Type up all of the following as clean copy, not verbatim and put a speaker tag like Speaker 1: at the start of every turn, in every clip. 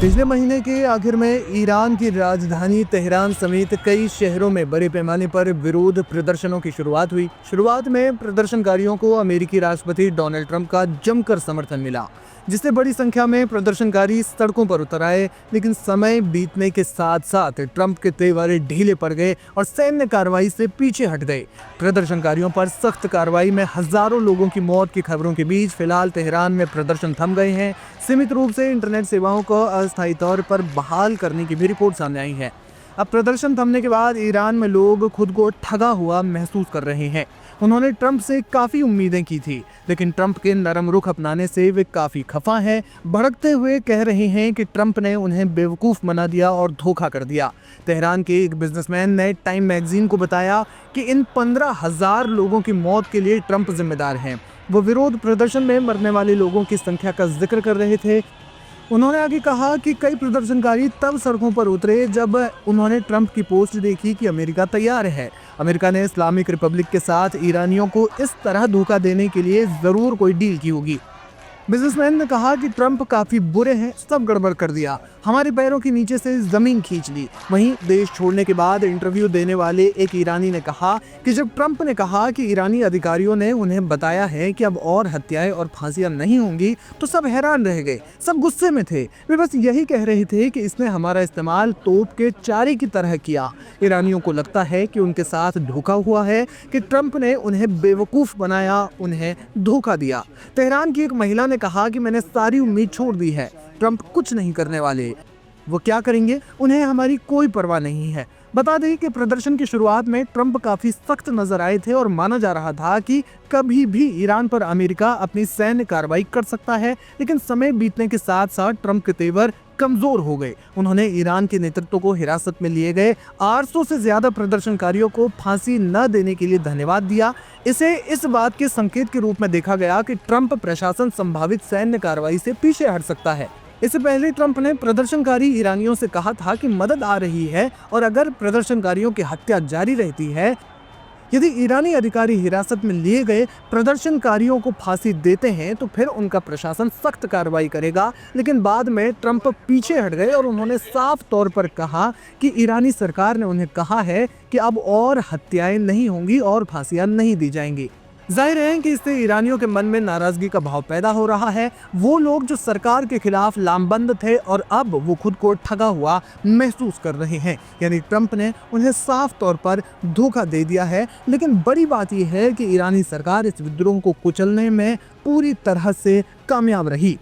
Speaker 1: पिछले महीने के आखिर में ईरान की राजधानी तेहरान समेत कई शहरों में बड़े पैमाने पर विरोध प्रदर्शनों की शुरुआत हुई। शुरुआत में प्रदर्शनकारियों को अमेरिकी राष्ट्रपति डोनाल्ड ट्रंप का जमकर समर्थन मिला, जिससे बड़ी संख्या में प्रदर्शनकारी सड़कों पर उतर आए। लेकिन समय बीतने के साथ साथ ट्रंप के तेवर ढीले पड़ गए और सैन्य कार्रवाई से पीछे हट गए। प्रदर्शनकारियों पर सख्त कार्रवाई में हजारों लोगों की मौत की खबरों के बीच फिलहाल तेहरान में प्रदर्शन थम गए हैं। सीमित रूप से इंटरनेट सेवाओं को अस्थायी तौर पर बहाल करने की भी रिपोर्ट सामने आई है। अब प्रदर्शन थमने के बाद ईरान में लोग खुद को ठगा हुआ महसूस कर रहे हैं। उन्होंने ट्रंप से काफी उम्मीदें की थी, लेकिन ट्रंप के नरम रुख अपनाने से वे काफी खफा हैं। भड़कते हुए कह रहे हैं कि ट्रंप ने उन्हें बेवकूफ बना दिया और धोखा कर दिया। तेहरान के एक बिजनेसमैन ने टाइम मैगजीन को बताया कि इन 15,000 लोगों की मौत के लिए ट्रंप जिम्मेदार हैं। वो विरोध प्रदर्शन में मरने वाले लोगों की संख्या का जिक्र कर रहे थे। उन्होंने आगे कहा कि कई प्रदर्शनकारी तब सड़कों पर उतरे जब उन्होंने ट्रंप की पोस्ट देखी कि अमेरिका तैयार है। अमेरिका ने इस्लामिक रिपब्लिक के साथ ईरानियों को इस तरह धोखा देने के लिए जरूर कोई डील की होगी। बिजनेसमैन ने कहा कि ट्रंप काफी बुरे हैं, सब गड़बड़ कर दिया, हमारे पैरों के नीचे से जमीन खींच ली। वहीं देश छोड़ने के बाद इंटरव्यू देने वाले एक ईरानी ने कहा कि जब ट्रंप ने कहा कि ईरानी अधिकारियों ने उन्हें बताया है कि अब और हत्याएं और फांसियां नहीं होंगी, तो सब हैरान रह गए, सब गुस्से में थे। वे बस यही कह रहे थे कि इसने हमारा इस्तेमाल तोप के चारे की तरह किया। ईरानियों को लगता है कि उनके साथ धोखा हुआ है, कि ट्रंप ने उन्हें बेवकूफ बनाया, उन्हें धोखा दिया। तेहरान की एक महिला ने कहा कि मैंने सारी उम्मीद छोड़ दी है, ट्रंप कुछ नहीं करने वाले, वो क्या करेंगे उन्हें हमारी कोई परवाह नहीं है। बता दें कि प्रदर्शन की शुरुआत में ट्रंप काफी सख्त नजर आए थे और माना जा रहा था कि कभी भी ईरान पर अमेरिका अपनी सैन्य कार्रवाई कर सकता है। लेकिन समय बीतने के साथ साथ ट्रंप के तेवर कमजोर हो गए। उन्होंने ईरान के नेतृत्व को हिरासत में लिए गए 800 से ज्यादा प्रदर्शनकारियों को फांसी न देने के लिए धन्यवाद दिया। इसे इस बात के संकेत के रूप में देखा गया कि ट्रंप प्रशासन संभावित सैन्य कार्रवाई से पीछे हट सकता है। इससे पहले ट्रंप ने प्रदर्शनकारी ईरानियों से कहा था कि मदद आ रही है और अगर प्रदर्शनकारियों की हत्या जारी रहती है, यदि ईरानी अधिकारी हिरासत में लिए गए प्रदर्शनकारियों को फांसी देते हैं, तो फिर उनका प्रशासन सख्त कार्रवाई करेगा। लेकिन बाद में ट्रंप पीछे हट गए और उन्होंने साफ तौर पर कहा कि ईरानी सरकार ने उन्हें कहा है कि अब और हत्याएं नहीं होंगी और फांसियां नहीं दी जाएंगी। जाहिर है कि इससे ईरानियों के मन में नाराजगी का भाव पैदा हो रहा है। वो लोग जो सरकार के खिलाफ लामबंद थे और अब वो खुद को ठगा हुआ महसूस कर रहे हैं। यानी ट्रंप ने उन्हें साफ तौर पर धोखा दे दिया है। लेकिन बड़ी बात यह है कि ईरानी सरकार इस विद्रोह को कुचलने में पूरी तरह से कामयाब रही।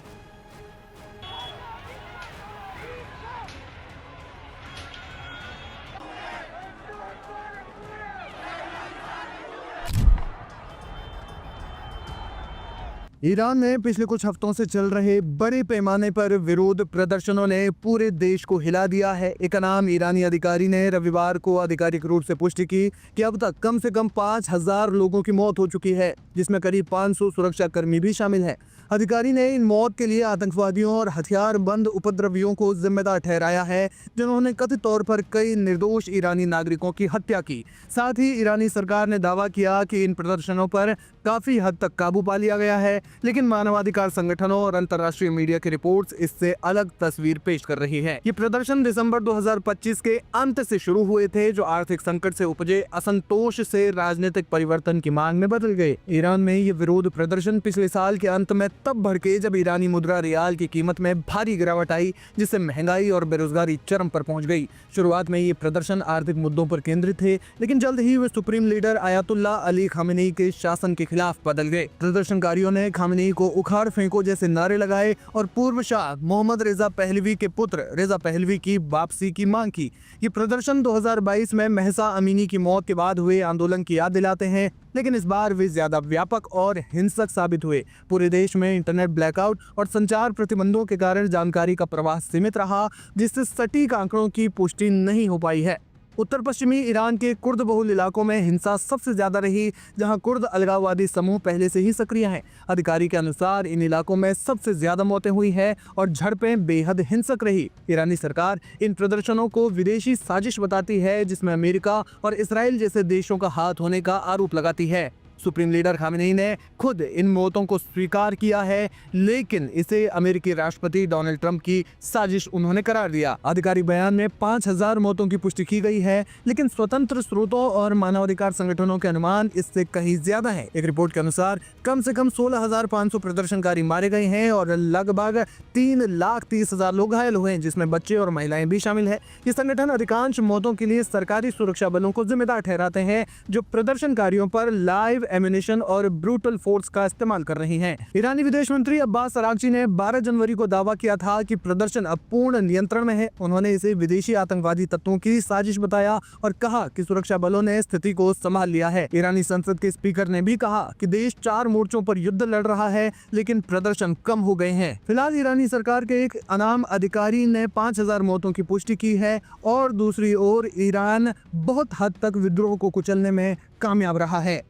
Speaker 1: ईरान में पिछले कुछ हफ्तों से चल रहे बड़े पैमाने पर विरोध प्रदर्शनों ने पूरे देश को हिला दिया है। एक नाम ईरानी अधिकारी ने रविवार को आधिकारिक रूप से पुष्टि की कि अब तक कम से कम 5,000 लोगों की मौत हो चुकी है, जिसमें करीब 500 सुरक्षाकर्मी भी शामिल हैं। अधिकारी ने इन मौत के लिए आतंकवादियों और हथियारबंद उपद्रवियों को जिम्मेदार ठहराया है, जिन्होंने कथित तौर पर कई निर्दोष ईरानी नागरिकों की हत्या की। साथ ही ईरानी सरकार ने दावा किया कि इन प्रदर्शनों पर काफी हद तक काबू पा लिया गया है। लेकिन मानवाधिकार संगठनों और अंतर्राष्ट्रीय मीडिया की रिपोर्ट्स इससे अलग तस्वीर पेश कर रही है। ये प्रदर्शन दिसंबर 2025 के अंत से शुरू हुए थे, जो आर्थिक संकट से उपजे असंतोष से राजनीतिक परिवर्तन की मांग में बदल गए। ईरान में ये विरोध प्रदर्शन पिछले साल के अंत में तब भड़के जब ईरानी मुद्रा रियाल की कीमत में भारी गिरावट आई, जिससे महंगाई और बेरोजगारी चरम पर पहुंच गई। शुरुआत में ये प्रदर्शन आर्थिक मुद्दों पर केंद्रित थे, लेकिन जल्द ही वे supreme leader Ayatollah Ali Khamenei के शासन के खिलाफ बदल गए। प्रदर्शनकारियों ने खामेनी को उखाड़ फेंको जैसे नारे लगाए और पूर्व शाह मोहम्मद रेजा पहलवी के पुत्र रेजा पहलवी की वापसी की मांग की। ये प्रदर्शन 2022 में महसा अमीनी की मौत के बाद हुए आंदोलन की याद दिलाते हैं, लेकिन इस बार वे ज्यादा व्यापक और हिंसक साबित हुए। पूरे देश में इंटरनेट ब्लैकआउट और संचार प्रतिबंधों के कारण जानकारी का प्रवाह सीमित रहा, जिससे सटीक आंकड़ों की पुष्टि नहीं हो पाई है। उत्तर पश्चिमी ईरान के कुर्द बहुल इलाकों में हिंसा सबसे ज्यादा रही, जहां कुर्द अलगाववादी समूह पहले से ही सक्रिय हैं। अधिकारी के अनुसार इन इलाकों में सबसे ज्यादा मौतें हुई है और झड़पें बेहद हिंसक रही। ईरानी सरकार इन प्रदर्शनों को विदेशी साजिश बताती है, जिसमें अमेरिका और इसराइल जैसे देशों का हाथ होने का आरोप लगाती है। सुप्रीम लीडर खामेनेई ने खुद इन मौतों को स्वीकार किया है, लेकिन इसे अमेरिकी राष्ट्रपति डोनाल्ड ट्रंप की साजिश उन्होंने करार दिया। आधिकारिक बयान में 5000 मौतों की पुष्टि की गई है, लेकिन स्वतंत्र स्रोतों और मानवाधिकार संगठनों के अनुमान इससे कहीं ज्यादा है। एक रिपोर्ट के अनुसार कम से कम 16,500 प्रदर्शनकारी मारे गए हैं और लगभग 3,30,000 लोग घायल हुए हैं, जिसमें बच्चे और महिलाएं भी शामिल है। ये संगठन अधिकांश मौतों के लिए सरकारी सुरक्षा बलों को जिम्मेदार ठहराते हैं, जो प्रदर्शनकारियों पर लाइव एम्यूनिशन और ब्रूटल फोर्स का इस्तेमाल कर रही हैं। ईरानी विदेश मंत्री अब्बास अरागची ने 12 जनवरी को दावा किया था कि प्रदर्शन अब पूर्ण नियंत्रण में है। उन्होंने इसे विदेशी आतंकवादी तत्वों की साजिश बताया और कहा कि सुरक्षा बलों ने स्थिति को संभाल लिया है। ईरानी संसद के स्पीकर ने भी कहा कि देश 4 मोर्चों पर युद्ध लड़ रहा है, लेकिन प्रदर्शन कम हो गए हैं। फिलहाल ईरानी सरकार के एक अनाम अधिकारी ने 5000 मौतों की पुष्टि की है और दूसरी ओर ईरान बहुत हद तक विद्रोह को कुचलने में कामयाब रहा है।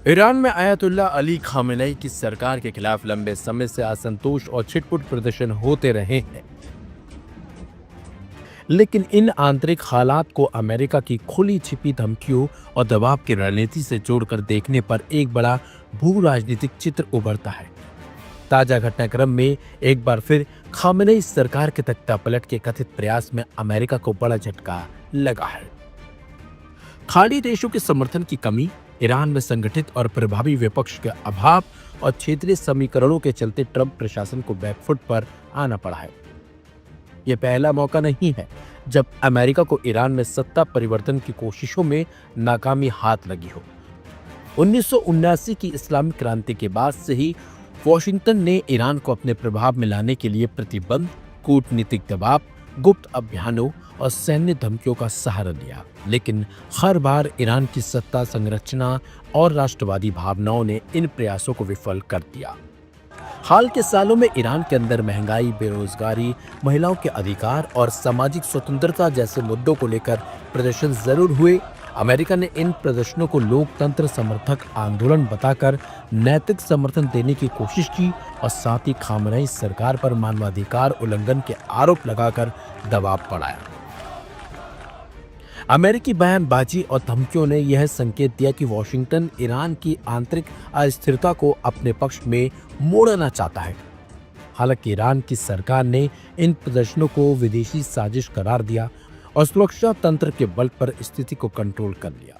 Speaker 2: ईरान में आयतुल्ला अली खामेनेई की सरकार के खिलाफ लंबे समय से असंतोष और छिटपुट प्रदर्शन होते रहे हैं, लेकिन इन आंतरिक हालात को अमेरिका की खुली छिपी धमकियों और दबाव की रणनीति से जोड़कर देखने पर एक बड़ा भू राजनीतिक चित्र उभरता है। ताजा घटनाक्रम में एक बार फिर खामेनेई सरकार के तख्तापलट के कथित प्रयास में अमेरिका को बड़ा झटका लगा है। खाड़ी देशों के समर्थन की कमी, ईरान में संगठित और प्रभावी विपक्ष के अभाव और क्षेत्रीय समीकरणों के चलते ट्रंप प्रशासन को बैकफुट पर आना पड़ा है। यह पहला मौका नहीं है जब अमेरिका को ईरान में सत्ता परिवर्तन की कोशिशों में नाकामी हाथ लगी हो। 1979 की इस्लामिक क्रांति के बाद से ही वॉशिंगटन ने ईरान को अपने प्रभाव में लाने के लिए प्रतिबंध, कूटनीतिक दबाव, गुप्त अभियानों और सैन्य धमकियों का सहारा लिया, लेकिन हर बार ईरान की सत्ता संरचना और राष्ट्रवादी भावनाओं ने इन प्रयासों को विफल कर दिया। हाल के सालों में ईरान के अंदर महंगाई, बेरोजगारी, महिलाओं के अधिकार और सामाजिक स्वतंत्रता जैसे मुद्दों को लेकर प्रदर्शन जरूर हुए। अमेरिका ने इन प्रदर्शनों को लोकतंत्र समर्थक आंदोलन बताकर नैतिक समर्थन देने की कोशिश की और साथ ही खामेनेई सरकार पर मानवाधिकार उल्लंघन के आरोप लगाकर दबाव बढ़ाया। अमेरिकी बयानबाजी और धमकियों ने यह संकेत दिया कि वॉशिंगटन ईरान की आंतरिक अस्थिरता को अपने पक्ष में मोड़ना चाहता है। हालांकि ईरान की सरकार ने इन प्रदर्शनों को विदेशी साजिश करार दिया और सुरक्षा तंत्र के बल पर स्थिति को कंट्रोल कर लिया।